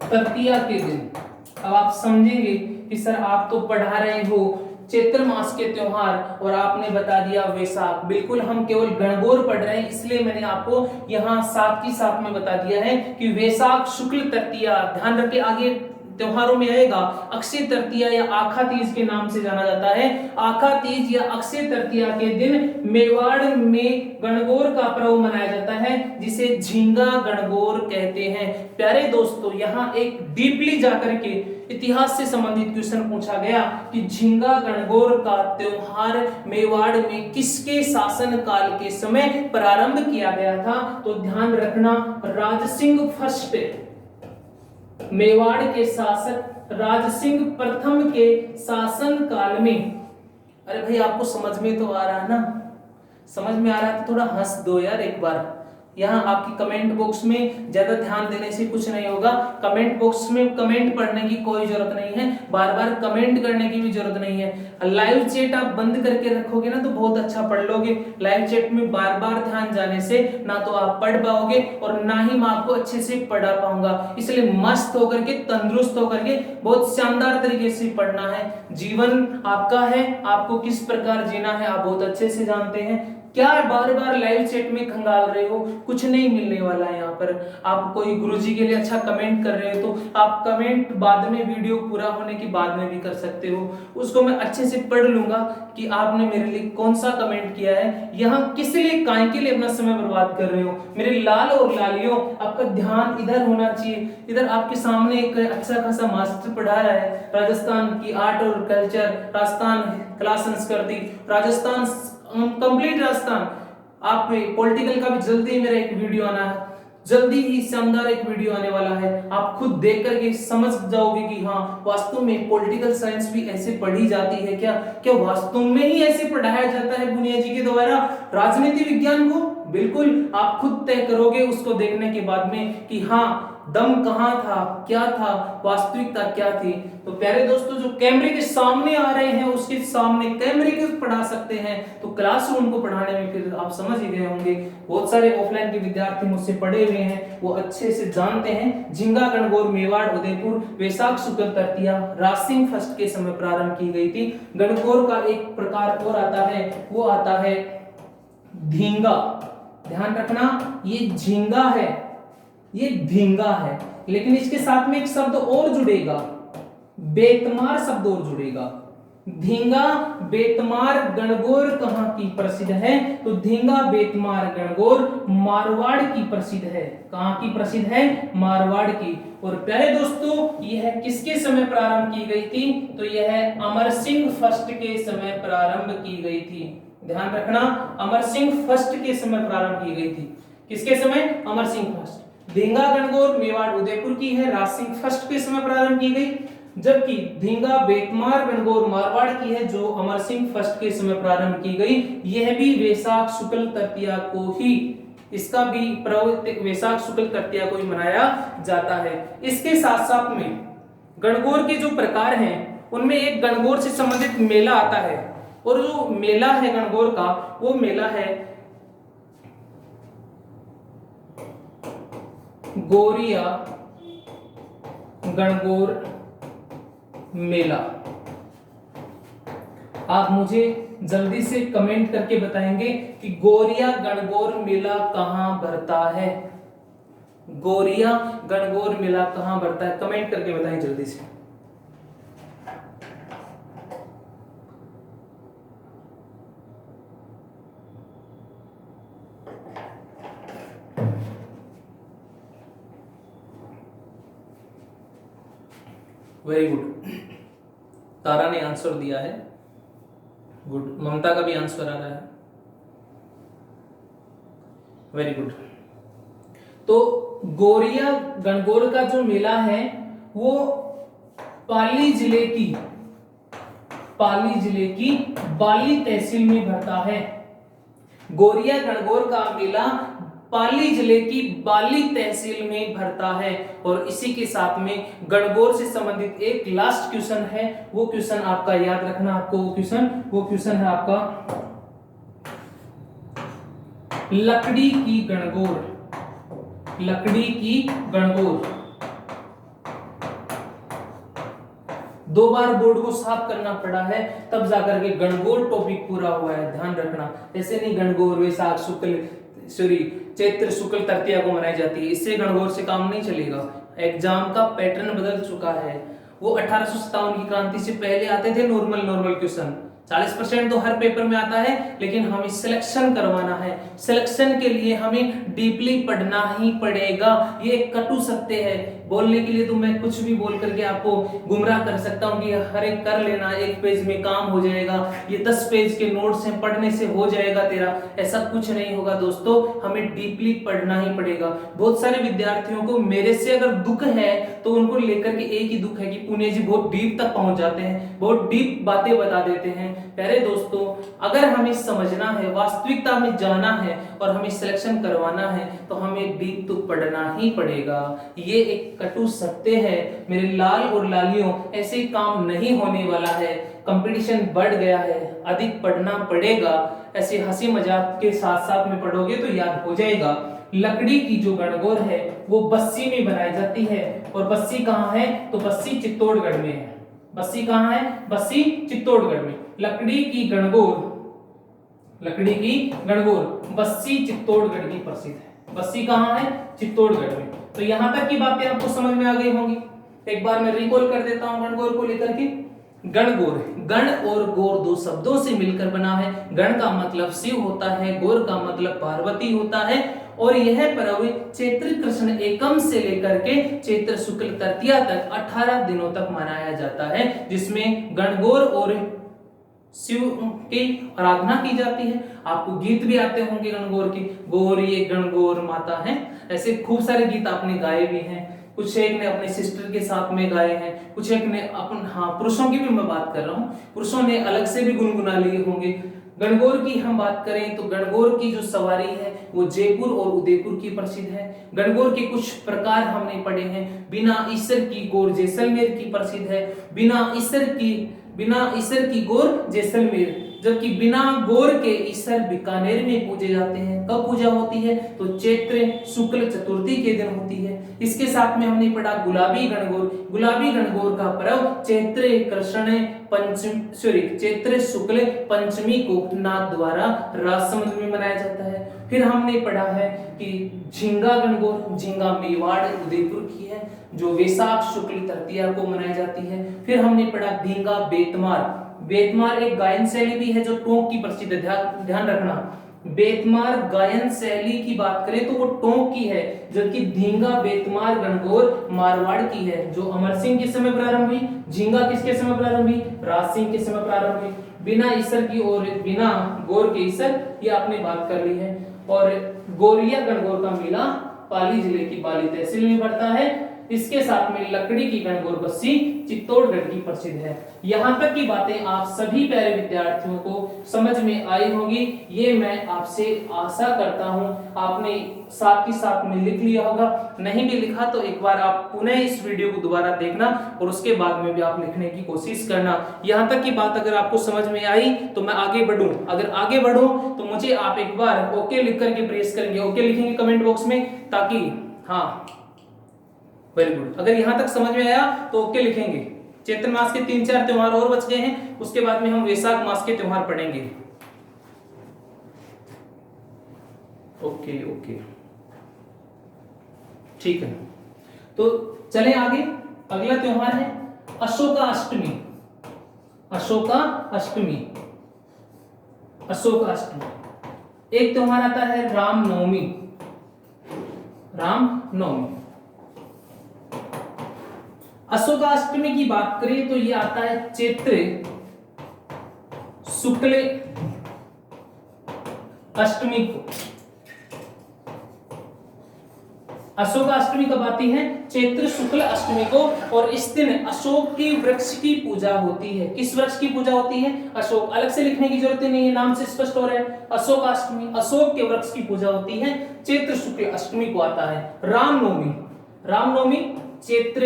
तृतीया के दिन। अब आप समझेंगे कि सर आप तो पढ़ा रहे हो चैत्र मास के त्योहार और आपने बता दिया वैशाख। बिल्कुल, हम केवल गणगौर पढ़ रहे हैं, इसलिए मैंने आपको यहाँ साथ ही साथ में बता दिया है कि वैशाख शुक्ल तृतीया। ध्यान रखिए, आगे त्योहारों में आएगा अक्षय तृतीया या आखा तीज के नाम से जाना जाता है। आखा तीज या अक्षय तृतीया के दिन मेवाड़ में गणगौर का पर्व मनाया जाता है, जिसे झींगा गणगौर कहते हैं। प्यारे दोस्तों, यहाँ एक डीपली जाकर के इतिहास से संबंधित क्वेश्चन पूछा गया कि झींगा गणगौर का त्योहार मेवाड़ में किसके शासन काल के समय प्रारंभ किया गया था? तो ध्यान रखना, राजसिंह फर्स्ट, मेवाड़ के शासक राजसिंह प्रथम के शासन काल में। अरे भाई, आपको समझ में तो आ रहा है ना? समझ में आ रहा है तो थोड़ा हंस दो यार एक बार। यहाँ आपकी कमेंट बॉक्स में ज्यादा ध्यान देने से कुछ नहीं होगा। कमेंट बॉक्स में कमेंट पढ़ने की कोई जरूरत नहीं है, बार बार कमेंट करने की भी जरूरत नहीं है। लाइव चैट आप बंद करके रखोगे ना तो बहुत अच्छा पढ़ लोगे। लाइव चैट में बार बार ध्यान जाने से ना तो आप पढ़ पाओगे और ना ही मैं आपको अच्छे से पढ़ा पाऊंगा। इसलिए मस्त होकर के, तंदुरुस्त होकर के, बहुत शानदार तरीके से पढ़ना है। जीवन आपका है, आपको किस प्रकार जीना है आप बहुत अच्छे से जानते हैं। क्या बार बार लाइव चैट में खंगाल रहे हो? कुछ नहीं मिलने वाला है यहाँ पर। आप कोई गुरुजी के लिए अच्छा कमेंट कर रहे हो तो आप कमेंट बाद में, वीडियो पूरा होने के बाद में भी कर सकते हो। उसको मैं अच्छे से पढ़ लूंगा कि आपने मेरे लिए कौन सा कमेंट किया है, यहाँ किस लिए, काय के लिए अपना समय बर्बाद कर रहे हो। मेरे लाल और लालियों, आपका ध्यान इधर होना चाहिए। इधर आपके सामने एक अच्छा खासा मास्टर पढ़ा रहा है राजस्थान की आर्ट और कल्चर, राजस्थान कला संस्कृति, राजस्थान कंप्लीट राजस्थान। आप पॉलिटिकल का भी जल्दी मेरा एक वीडियो आना है, जल्दी ही शानदार एक वीडियो आने वाला है। आप खुद देख करके समझ जाओगे कि हाँ, वास्तव में पॉलिटिकल साइंस भी ऐसे पढ़ी जाती है क्या? क्या वास्तव में ही ऐसे पढ़ाया जाता है बुनिया जी के द्वारा राजनीति विज्ञान को? बिल्कुल, आप खुद तय करोगे उसको देखने के बाद में कि हाँ, दम कहाँ था, क्या था, वास्तविकता क्या थी। तो प्यारे दोस्तों, जो कैमरे के सामने आ रहे हैं उसके सामने कैमरे के पढ़ा सकते हैं, तो क्लासरूम को पढ़ाने में फिर आप समझ ही गए होंगे। बहुत सारे ऑफलाइन के विद्यार्थी मुझसे पढ़े हुए हैं, वो अच्छे से जानते हैं। झींगा गणगौर मेवाड़ उदयपुर वैशाख शुक्ल तृतीया राजसिंह फर्स्ट के समय प्रारंभ की गई थी। गणगौर का एक प्रकार और आता है, वो आता है धींगा। ध्यान रखना, ये झींगा है, ये धींगा है, लेकिन इसके साथ में एक शब्द और जुड़ेगा, बेतमार शब्द और जुड़ेगा। धींगा बेतमार गणगौर कहाँ की प्रसिद्ध है? तो धींगा बेतमार गणगौर मारवाड़ की प्रसिद्ध है। कहाँ की प्रसिद्ध है? मारवाड़ की। और प्यारे दोस्तों, यह किसके समय प्रारंभ की गई थी? तो यह अमर सिंह फर्स्ट के समय प्रारंभ की गई थी। ध्यान रखना, अमर सिंह फर्स्ट के समय प्रारंभ की गई थी। किसके समय? अमर सिंह फर्स्ट। धींगा गणगौर मेवाड़ उदयपुर की है, राजसिंह फर्स्ट के समय प्रारंभ की गई, जबकि धींगा बेतमार गणगौर मारवाड़ की है, जो अमर सिंह फर्स्ट के समय प्रारंभ की गई। यह भी वैशाख शुक्ल तृतीया को ही, इसका भी पर्व वैशाख शुक्ल तृतीया को ही मनाया जाता है। इसके साथ साथ में गणगौर के जो प्रकार हैं उनमें एक गणगौर से संबंधित मेला आता है, और जो मेला है गणगौर का, वो मेला है गोरिया गणगौर मेला। आप मुझे जल्दी से कमेंट करके बताएंगे कि गोरिया गणगौर मेला कहां भरता है। गोरिया गणगौर मेला कहां भरता है? कमेंट करके बताएं जल्दी से। वेरी गुड, तारा ने आंसर दिया है, गुड। ममता का भी आंसर आ रहा है, वेरी गुड। तो गोरिया गणगौर का जो मेला है वो पाली जिले की बाली तहसील में भरता है। गोरिया गणगौर का मेला पाली जिले की बाली तहसील में भरता है। और इसी के साथ में गणगौर से संबंधित एक लास्ट क्वेश्चन है, वो क्वेश्चन आपका याद रखना। आपको वो क्वेश्चन है आपका लकड़ी की गणगौर। 2 बार बोर्ड को साफ करना पड़ा है तब जाकर के गणगौर टॉपिक पूरा हुआ है, ध्यान रखना। ऐसे नहीं गणगौर वैशाख चैत्र शुक्ल तृतीया को मनाई जाती है, इससे गणगौर से काम नहीं चलेगा। एग्जाम का पैटर्न बदल चुका है। वो 1857 की क्रांति से पहले आते थे नॉर्मल क्वेश्चन, 40% तो हर पेपर में आता है, लेकिन हमें सिलेक्शन करवाना है। सिलेक्शन के लिए हमें डीपली पढ़ना ही पड़ेगा। ये कटु सत्य है, बोलने के लिए तो मैं कुछ भी बोल करके आपको गुमराह कर सकता हूँ कि हर एक कर लेना, 1 पेज में काम हो जाएगा, ये 10 पेज के नोट्स हैं, पढ़ने से हो जाएगा तेरा। ऐसा कुछ नहीं होगा दोस्तों, हमें डीपली पढ़ना ही पड़ेगा। बहुत सारे विद्यार्थियों को मेरे से अगर दुख है तो उनको लेकर के एक ही दुख है कि पुणे जी बहुत डीप तक पहुंच जाते हैं, बहुत डीप बातें बता देते हैं। प्यारे दोस्तों, अगर हमें समझना है, वास्तविकता में जाना है और हमें सिलेक्शन करवाना है तो हमें डीप तो पढ़ना ही पड़ेगा। ये एक कटु सत्य है मेरे लाल और लालियों, ऐसे काम नहीं होने वाला है। कंपटीशन बढ़ गया है, अधिक पढ़ना पड़ेगा। ऐसे हंसी मजाक के साथ साथ में पढ़ोगे तो याद हो जाएगा। लकड़ी की जो गणगौर है वो बस्सी में बनाई जाती है। और बस्सी कहाँ है? तो बस्सी चित्तौड़गढ़ में है। बस्सी कहाँ है? बस्सी चित्तौड़गढ़ में। लकड़ी की गणगौर बस्सी चित्तौड़गढ़ की प्रसिद्ध है। बस्सी कहाँ है? चित्तौड़गढ़ में। तो यहां तक की बातें आपको समझ में आ गई होंगी। एक बार मैं रिकॉल कर देता हूं गणगौर को लेकर के। गणगौर, गण और गौर 2 शब्दों से मिलकर बना है। गण का मतलब शिव होता है, गौर का मतलब पार्वती होता है। और यह पर्व चैत्र कृष्ण एकम से लेकर के चैत्र शुक्ल तृतीया तक 18 दिनों तक मनाया जाता है, जिसमें गणगौर और शिव की आराधना की जाती है। आपको गीत भी आते होंगे गणगौर के, गौर ये गणगौर माता है, ऐसे खूब सारे गीत आपने गाए भी हैं। कुछ एक ने अपने सिस्टर के साथ में गाए हैं, कुछ एक ने पुरुषों की भी मैं बात कर रहा हूँ, पुरुषों ने अलग से भी गुनगुना लिए होंगे। गणगौर की हम बात करें तो गणगौर की जो सवारी है वो जयपुर और उदयपुर की प्रसिद्ध है। गणगौर के कुछ प्रकार हमने पढ़े हैं। बिना ईसर की गौर जैसलमेर की प्रसिद्ध है। बिना ईसर की गौर जैसलमेर, जबकि बिना गौर के ईसर बीकानेर में पूजे जाते हैं। कब पूजा होती है? तो चैत्र शुक्ल चतुर्थी के दिन होती है। इसके साथ में हमने पढ़ा गुलाबी गणगौर का पर्व चैत्र शुक्ल पंचमी को नाथ द्वारा राजसमंद में मनाया जाता है। फिर हमने पढ़ा है कि झींगा गणगौर, झींगा मेवाड़ उदयपुर की है, जो वैशाख शुक्ल तृतीया को मनाई जाती है। फिर हमने पढ़ा धींगा बेतमार एक गायन शैली भी है जो टोंक की प्रसिद्ध है। ध्यान रखना, बेतमार गायन शैली की बात करें तो वो टोंक की है, जबकि धींगा बेतमार गणगौर मारवाड़ की है, जो अमर सिंह के समय प्रारंभ हुई। झींगा किसके समय प्रारंभ हुई? राज सिंह के समय प्रारंभ हुई। बिना ईसर की और बिना गौर के ईसर, ये आपने बात कर ली है। और गोरिया गणगौर का मेला पाली जिले की बाली तहसील में पड़ता है। इसके साथ में लकड़ी की गणगौर बस्सी चित्तौड़गढ़ की प्रसिद्ध है। यहां तक की बातें आप सभी प्यारे विद्यार्थियों को समझ में आई होंगी, ये मैं आपसे आशा करता हूं। आपने साथ ही साथ में लिख लिया होगा, नहीं भी लिखा तो एक बार आप पुनः इस वीडियो को दोबारा देखना और उसके बाद में भी आप लिखने की कोशिश करना। यहां तक की बात अगर आपको समझ में आई तो मैं आगे बढ़ूं, अगर आगे बढ़ूं तो मुझे आप एक बार ओके लिख करके प्रेस करेंगे, ओके लिखेंगे कमेंट बॉक्स में, ताकि हाँ वेरी गुड। अगर यहां तक समझ में आया तो ओके लिखेंगे। चैत्र मास के 3-4 त्योहार और बच गए हैं, उसके बाद में हम वैशाख मास के त्योहार पढ़ेंगे। ओके ठीक है, तो चलें आगे। अगला त्योहार है अशोका अष्टमी। एक त्योहार आता है रामनवमी। अशोकाष्टमी की बात करें तो ये आता है चैत्र शुक्ल अष्टमी को। अशोकाष्टमी कब आती है? चैत्र शुक्ल अष्टमी को। और इस दिन अशोक के वृक्ष की पूजा होती है। किस वृक्ष की पूजा होती है? अशोक। अलग से लिखने की जरूरत नहीं है, नाम से स्पष्ट हो रहा है। अशोकाष्टमी, अशोक के वृक्ष की पूजा होती है। चैत्र शुक्ल अष्टमी को आता है। रामनवमी, रामनवमी चैत्र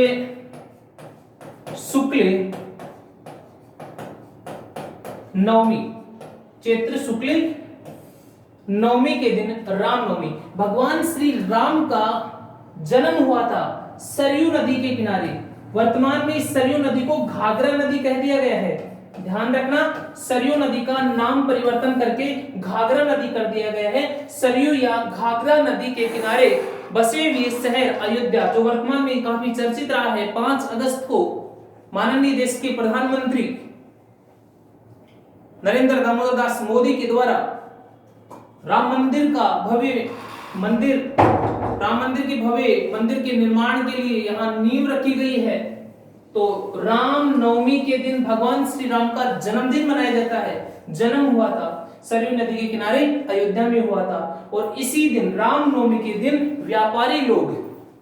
शुक्ल नवमी, चैत्र शुक्ल नवमी के दिन रामनवमी। भगवान श्री राम का जन्म हुआ था सरयू नदी के किनारे। वर्तमान में इस सरयू नदी को घाघरा नदी कह दिया गया है। ध्यान रखना, सरयू नदी का नाम परिवर्तन करके घाघरा नदी कर दिया गया है। सरयू या घाघरा नदी के किनारे बसे हुए शहर अयोध्या, जो वर्तमान में काफी चर्चित रहा है। 5 अगस्त को माननीय देश के प्रधानमंत्री नरेंद्र दामोदर दास मोदी के द्वारा राम मंदिर का भव्य मंदिर, राम मंदिर के भव्य मंदिर के निर्माण के लिए यहाँ नींव रखी गई है। तो राम नवमी के दिन भगवान श्री राम का जन्मदिन मनाया जाता है। जन्म हुआ था सरयू नदी के किनारे अयोध्या में हुआ था। और इसी दिन राम नवमी के दिन व्यापारी लोग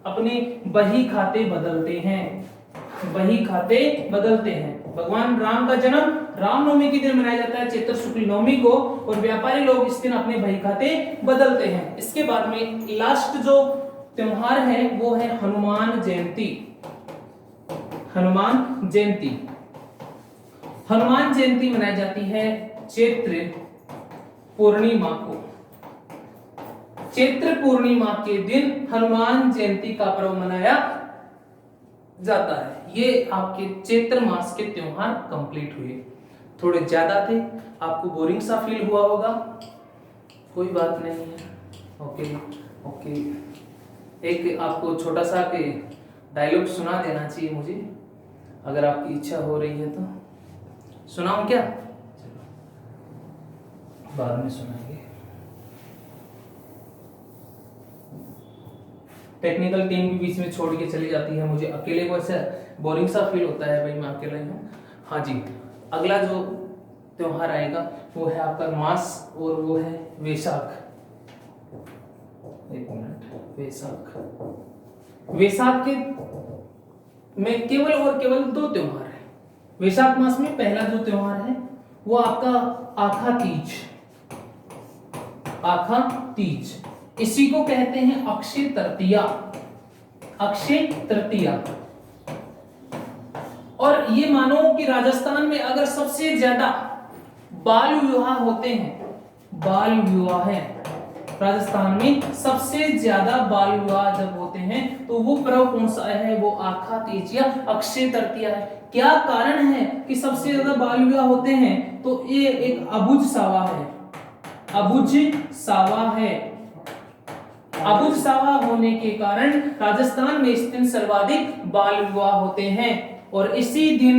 अपने बही खाते बदलते हैं, बही खाते बदलते हैं। भगवान राम का जन्म रामनवमी के दिन मनाया जाता है, चैत्र शुक्ल नवमी को। और व्यापारी लोग इस दिन अपने बही खाते बदलते हैं। इसके बाद में लास्ट जो त्योहार है वो है हनुमान जयंती। हनुमान जयंती, हनुमान जयंती मनाई जाती है चैत्र पूर्णिमा को। चैत्र पूर्णिमा के दिन हनुमान जयंती का पर्व मनाया जाता है। ये आपके चैत्र मास के त्योहार कंप्लीट हुए। थोड़े ज्यादा थे, आपको बोरिंग सा फील हुआ होगा, कोई बात नहीं है। ओके ओके, एक आपको छोटा सा के डायलॉग सुना देना चाहिए मुझे, अगर आपकी इच्छा हो रही है तो। सुनाऊं क्या? बाद में सुनाएंगे। टेक्निकल टीम भी बीच में छोड़ के चली जाती है, मुझे अकेले को ऐसा बोरिंग सा फील होता है, भाई मैं अकेला ही हूँ। हाँ जी, अगला जो त्योहार आएगा वो है आपका मास, और वो है वैशाख। एक मिनट, वैशाख। वैशाख के में केवल और केवल 2 त्योहार है। वैशाख मास में पहला जो त्योहार है वो आपका आखा तीज। आखा तीज, इसी को कहते हैं अक्षय तृतीया। अक्षय तृतीया। और ये मानो कि राजस्थान में अगर सबसे ज्यादा बाल विवाह होते हैं, बाल विवाह है राजस्थान में सबसे ज्यादा बाल विवाह जब होते हैं तो वो पर्व कौन सा है? वो आखा तीज या अक्षय तृतीया है। क्या कारण है कि सबसे ज्यादा बाल विवाह होते हैं? तो ये एक अबुझ सावा है। अबुझ सावा है। अबुझ सावा होने के कारण राजस्थान में इस दिन सर्वाधिक बाल विवाह होते हैं। और इसी दिन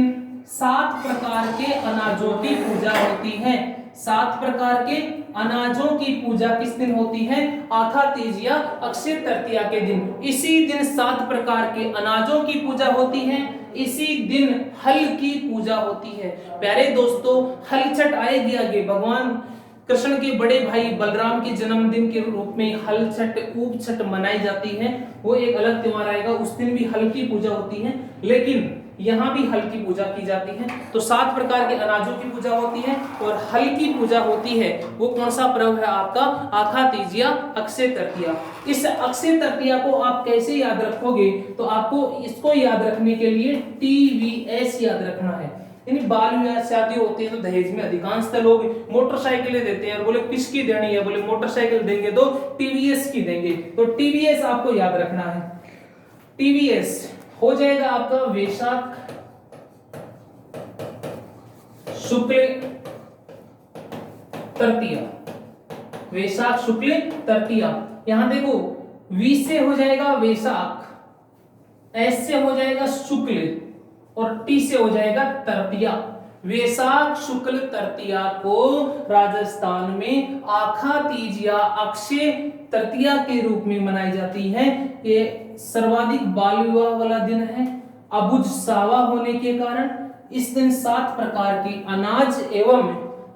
7 प्रकार के अनाजों की पूजा होती है। 7 प्रकार के अनाजों की पूजा किस दिन होती है? आखा तीज या अक्षय तृतीया के दिन। इसी दिन 7 प्रकार के अनाजों की पूजा होती है। इसी दिन हल की पूजा होती है। प्यारे दोस्तों, हल छठ आएगी आगे। भगवान कृष्ण के बड़े भाई बलराम के जन्मदिन के रूप में हल छठ, ऊप छठ मनाई जाती है। वो एक अलग त्योहार आएगा, उस दिन भी हल की पूजा होती है, लेकिन यहाँ भी हल की पूजा की जाती है। तो 7 प्रकार के अनाजों की पूजा होती है और हल की पूजा होती है। वो कौन सा पर्व है आपका? आखा तीज या अक्षय तृतीया। इस अक्षय तृतीया को आप कैसे याद रखोगे? तो आपको इसको याद रखने के लिए TVS याद रखना है। यानी बाल विवाह शादी होती है तो दहेज में अधिकांशतः लोग मोटरसाइकिलें देते हैं और बोले किसकी देनी है? बोले मोटरसाइकिल देंगे तो TVS की देंगे। तो TVS आपको याद रखना है। TVS हो जाएगा आपका वैशाख शुक्ल तृतीया। वैशाख शुक्ल तृतीया। यहां देखो, वी से हो जाएगा वैशाख, एस से हो जाएगा शुक्ल और टी से हो जाएगा तृतीया। वैशाख शुक्ल तृतीया को राजस्थान में आखा तीज या अक्षय तृतीया के रूप में मनाई जाती है। ये सर्वाधिक बाल विवाह वाला दिन है। अबुझ सावा होने के कारण इस दिन 7 प्रकार के अनाज एवं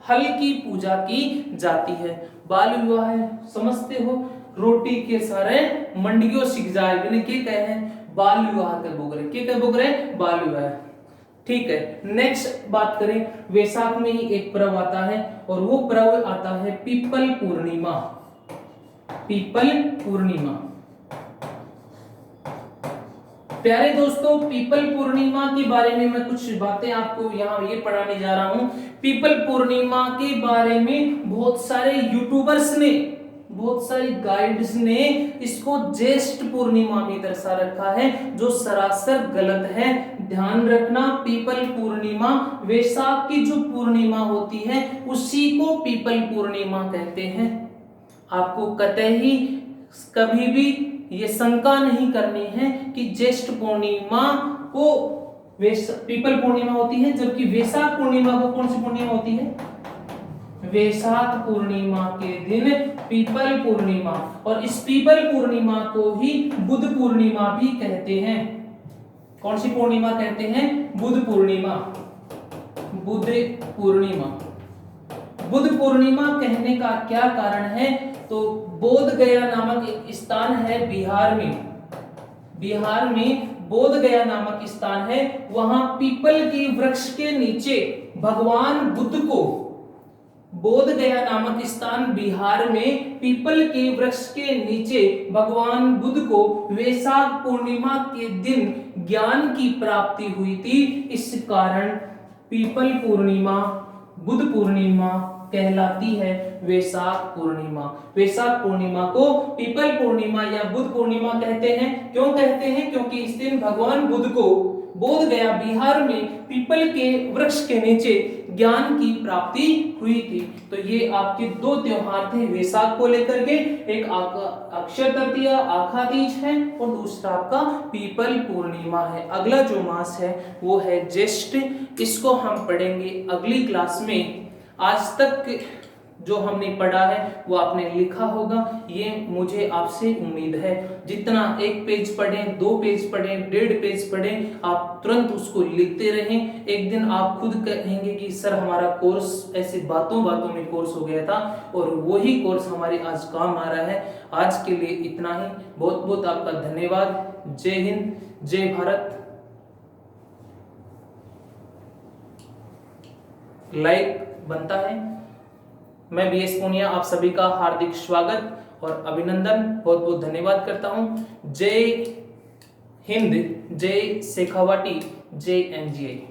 हल की पूजा की जाती है। बाल विवाह है, समझते हो? रोटी के सारे मंडियो सीख जाए बिना के कहे बाल विवाह के बोगरे के कहे बोगरे बाल विवाह। ठीक है, नेक्स्ट बात करें, वैशाख में ही एक पर्व आता है और वो पर्व आता है पीपल पूर्णिमा। पीपल पूर्णिमा प्यारे दोस्तों, पीपल पूर्णिमा के बारे में मैं कुछ बातें आपको यहाँ ये पढ़ाने जा रहा हूँ। पीपल पूर्णिमा के बारे में बहुत सारे यूट्यूबर्स ने, बहुत सारी गाइड्स ने इसको ज्येष्ठ पूर्णिमा में दर्शा रखा है, जो सरासर गलत है। ध्यान रखना, पीपल पूर्णिमा वैशाख की जो पूर्णिमा होती है उसी को पीपल पूर्णिमा कहते हैं। आपको कतई कभी भी ये शंका नहीं करनी है कि ज्येष्ठ पूर्णिमा को पीपल पूर्णिमा होती है, जबकि वैशाख पूर्णिमा को कौन सी पूर्णिमा होती है? वैशाख पूर्णिमा के दिन पीपल पूर्णिमा, और इस पीपल पूर्णिमा को ही बुद्ध पूर्णिमा भी कहते हैं। कौन सी पूर्णिमा कहते हैं? बुद्ध पूर्णिमा। बुद्ध पूर्णिमा, बुद्ध पूर्णिमा कहने का क्या कारण है? तो बोध गया नामक एक स्थान है बिहार में, बिहार में बोध गया नामक स्थान है, वहां पीपल के वृक्ष के नीचे भगवान बुद्ध को, बोध गया नामक स्थान बिहार में पीपल के वृक्ष के नीचे भगवान बुद्ध को वैशाख पूर्णिमा के दिन ज्ञान की प्राप्ति हुई थी। इस कारण पीपल पूर्णिमा बुद्ध पूर्णिमा कहलाती है वैशाख पूर्णिमा। वैशाख पूर्णिमा को पीपल पूर्णिमा या बुद्ध पूर्णिमा कहते हैं। क्यों कहते हैं? क्योंकि इस दिन भगवान बुद्ध को बोध गया बिहार में पीपल के वृक्ष के नीचे ज्ञान की प्राप्ति हुई थी। तो ये आपके दो त्योहार थे वैशाख को लेकर के, एक अक्षय तृतीया आखा तीज है और दूसरा आपका पीपल पूर्णिमा है। अगला जो मास है वो है ज्येष्ठ, इसको हम पढ़ेंगे अगली क्लास में। आज तक जो हमने पढ़ा है वो आपने लिखा होगा, ये मुझे आपसे उम्मीद है। जितना एक पेज पढ़ें, 2 पेज पढ़ें, 1.5 पेज पढ़ें, आप तुरंत उसको लिखते रहें। एक दिन आप खुद कहेंगे कि सर हमारा कोर्स ऐसे बातों बातों में कोर्स हो गया था, और वही कोर्स हमारे आज काम आ रहा है। आज के लिए इतना ही, बहुत बहुत आपका धन्यवाद। जय हिंद, जय भारत। लाइक बनता है। मैं बीएस पूनिया आप सभी का हार्दिक स्वागत और अभिनंदन, बहुत बहुत धन्यवाद करता हूं। जय हिंद, जय शेखावाटी, जय एनजीए।